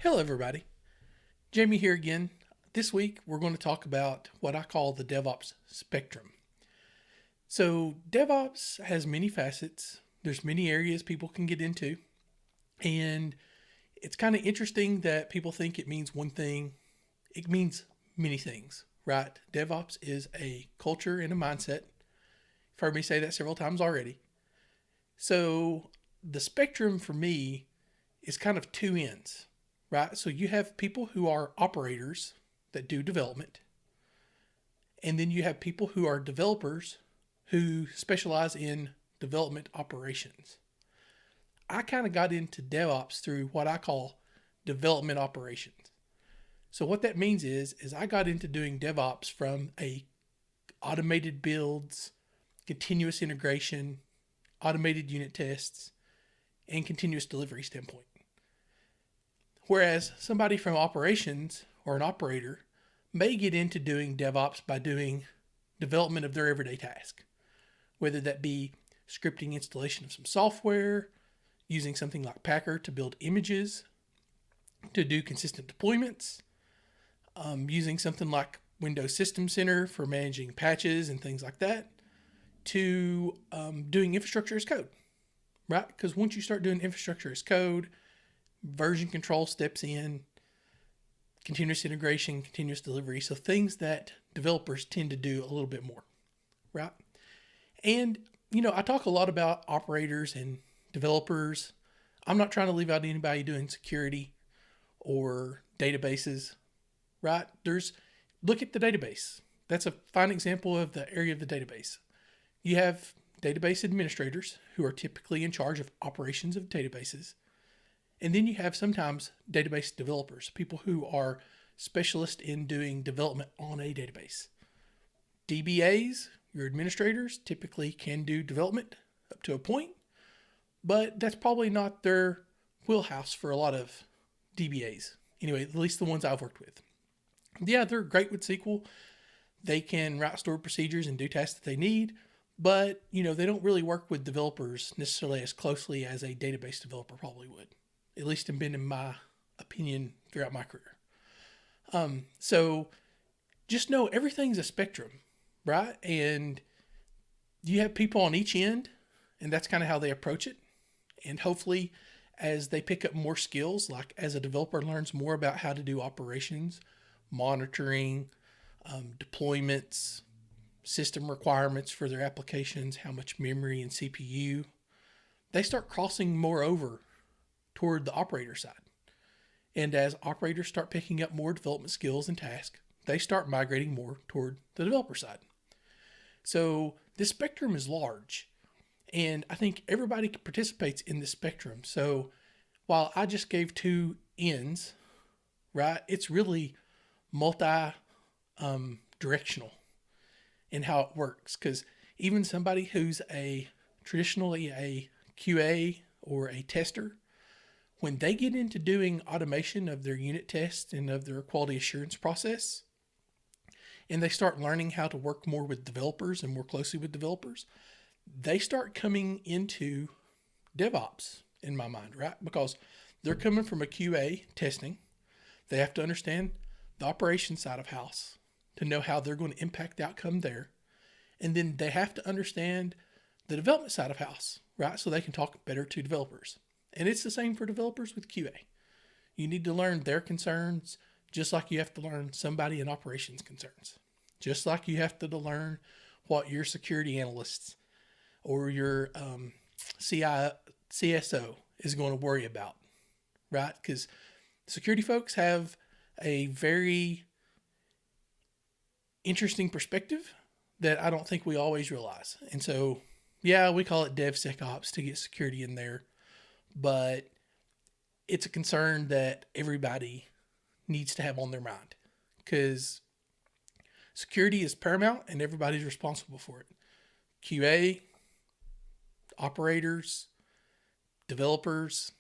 Hello, everybody. Jamie here again. This week, we're going to talk about what I call the DevOps Spectrum. So, DevOps has many facets, there's many areas people can get into, and it's kind of interesting that people think it means one thing. It means many things, right? DevOps is a culture and a mindset. You've heard me say that several times already. So, the spectrum for me is kind of two ends, right? So you have people who are operators that do development, and then you have people who are developers who specialize in development operations. I kind of got into DevOps through what I call development operations. So what that means is I got into doing DevOps from a automated builds, continuous integration, automated unit tests, and continuous delivery standpoint. Whereas somebody from operations or an operator may get into doing DevOps by doing development of their everyday task, whether that be scripting installation of some software, using something like Packer to build images, to do consistent deployments, using something like Windows System Center for managing patches and things like that, to doing infrastructure as code, right? Because once you start doing infrastructure as code, version control steps in, continuous integration, continuous delivery. So things that developers tend to do a little bit more, right? And, I talk a lot about operators and developers. I'm not trying to leave out anybody doing security or databases, right? Look at the database. That's a fine example of the area of the database. You have database administrators who are typically in charge of operations of databases. And then you have sometimes database developers, people who are specialists in doing development on a database. DBAs, your administrators, typically can do development up to a point, but that's probably not their wheelhouse for a lot of DBAs. Anyway, at least the ones I've worked with. Yeah, they're great with SQL. They can write stored procedures and do tasks that they need, but they don't really work with developers necessarily as closely as a database developer probably would. At least have been in my opinion throughout my career. So just know everything's a spectrum, right? And you have people on each end, and that's kind of how they approach it. And hopefully, as they pick up more skills, like as a developer learns more about how to do operations, monitoring, deployments, system requirements for their applications, how much memory and CPU, they start crossing more over toward the operator side. And as operators start picking up more development skills and tasks, they start migrating more toward the developer side. So this spectrum is large, and I think everybody participates in this spectrum. So while I just gave two ends, right, it's really multi directional in how it works. Because even somebody who's traditionally a QA or a tester, when they get into doing automation of their unit tests and of their quality assurance process, and they start learning how to work more with developers and more closely with developers, they start coming into DevOps in my mind, right? Because they're coming from a QA testing. They have to understand the operation side of house to know how they're going to impact the outcome there. And then they have to understand the development side of house, right? So they can talk better to developers. And it's the same for developers with QA. You need to learn their concerns just like you have to learn somebody in operations concerns. Just like you have to learn what your security analysts or your CSO is going to worry about, right? Because security folks have a very interesting perspective that I don't think we always realize. And so, yeah, we call it DevSecOps to get security in there, but it's a concern that everybody needs to have on their mind because security is paramount and everybody's responsible for it. QA, operators, developers,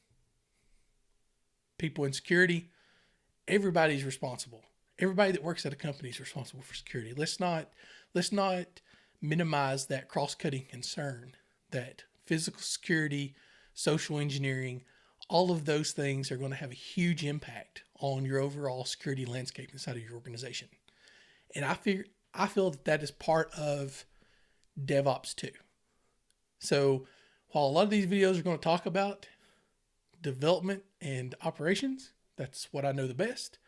people in security, everybody's responsible. Everybody that works at a company is responsible for security. Let's not minimize that cross-cutting concern that physical security, social engineering, all of those things are going to have a huge impact on your overall security landscape inside of your organization. And I feel that that is part of DevOps too. So while a lot of these videos are going to talk about development and operations, that's what I know the best.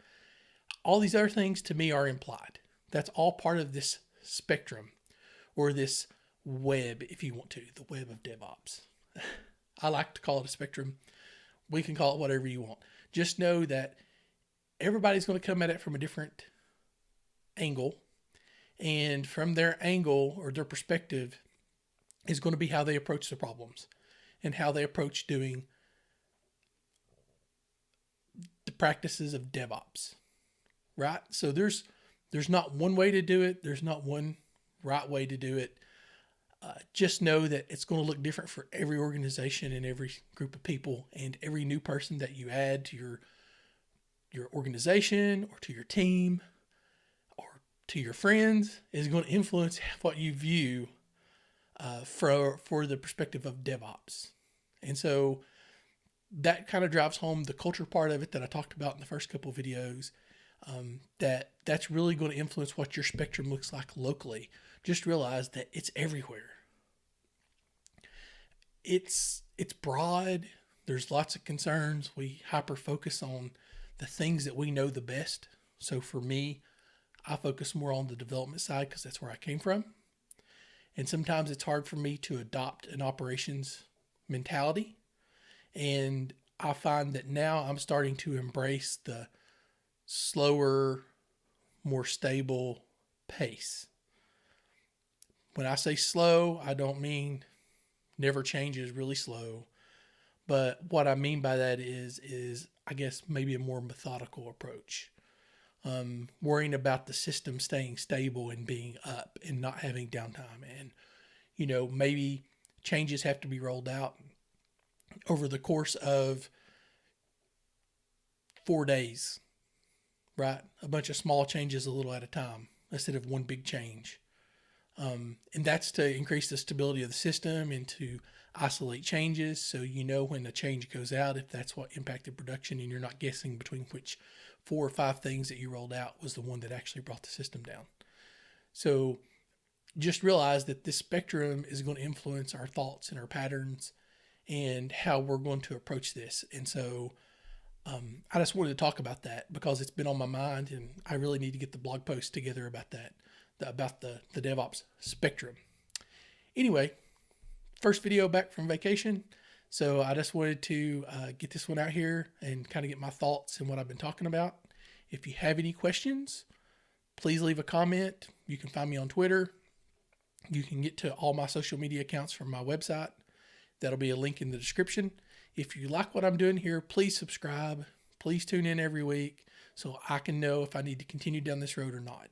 All these other things to me are implied. That's all part of this spectrum, or this web, if you want to, the web of DevOps. I like to call it a spectrum. We can call it whatever you want. Just know that everybody's going to come at it from a different angle, and from their angle or their perspective is going to be how they approach the problems and how they approach doing the practices of DevOps, right? So there's not one way to do it. There's not one right way to do it. Just know that it's going to look different for every organization and every group of people, and every new person that you add to your organization or to your team or to your friends is going to influence what you view for the perspective of DevOps. And so that kind of drives home the culture part of it that I talked about in the first couple of videos. That's really going to influence what your spectrum looks like locally. Just realize that it's everywhere. It's broad. There's lots of concerns. We hyper focus on the things that we know the best. So for me, I focus more on the development side because that's where I came from. And sometimes it's hard for me to adopt an operations mentality. And I find that now I'm starting to embrace the slower, more stable pace. When I say slow, I don't mean never changes, really slow. But what I mean by that is I guess maybe a more methodical approach. Worrying about the system staying stable and being up and not having downtime. And, maybe changes have to be rolled out over the course of 4 days, right? A bunch of small changes a little at a time instead of one big change. And that's to increase the stability of the system and to isolate changes. So when a change goes out, if that's what impacted production, and you're not guessing between which 4 or 5 things that you rolled out was the one that actually brought the system down. So just realize that this spectrum is going to influence our thoughts and our patterns and how we're going to approach this. And so I just wanted to talk about that because it's been on my mind, and I really need to get the blog post together about that, about the DevOps spectrum. Anyway, first video back from vacation. So I just wanted to get this one out here and kind of get my thoughts and what I've been talking about. If you have any questions, please leave a comment. You can find me on Twitter. You can get to all my social media accounts from my website. That'll be a link in the description. If you like what I'm doing here, please subscribe. Please tune in every week so I can know if I need to continue down this road or not.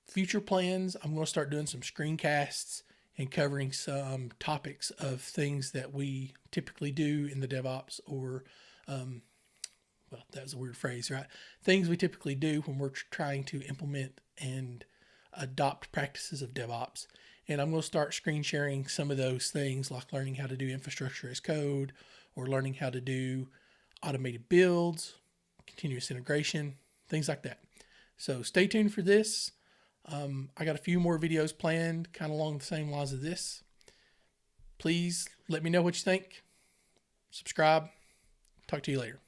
Future plans, I'm going to start doing some screencasts and covering some topics of things that we typically do in the DevOps, or, that was a weird phrase, right? Things we typically do when we're trying to implement and adopt practices of DevOps. And I'm going to start screen sharing some of those things, like learning how to do infrastructure as code, or learning how to do automated builds, continuous integration, things like that. So stay tuned for this. I got a few more videos planned kind of along the same lines of this. Please let me know what you think. Subscribe. Talk to you later.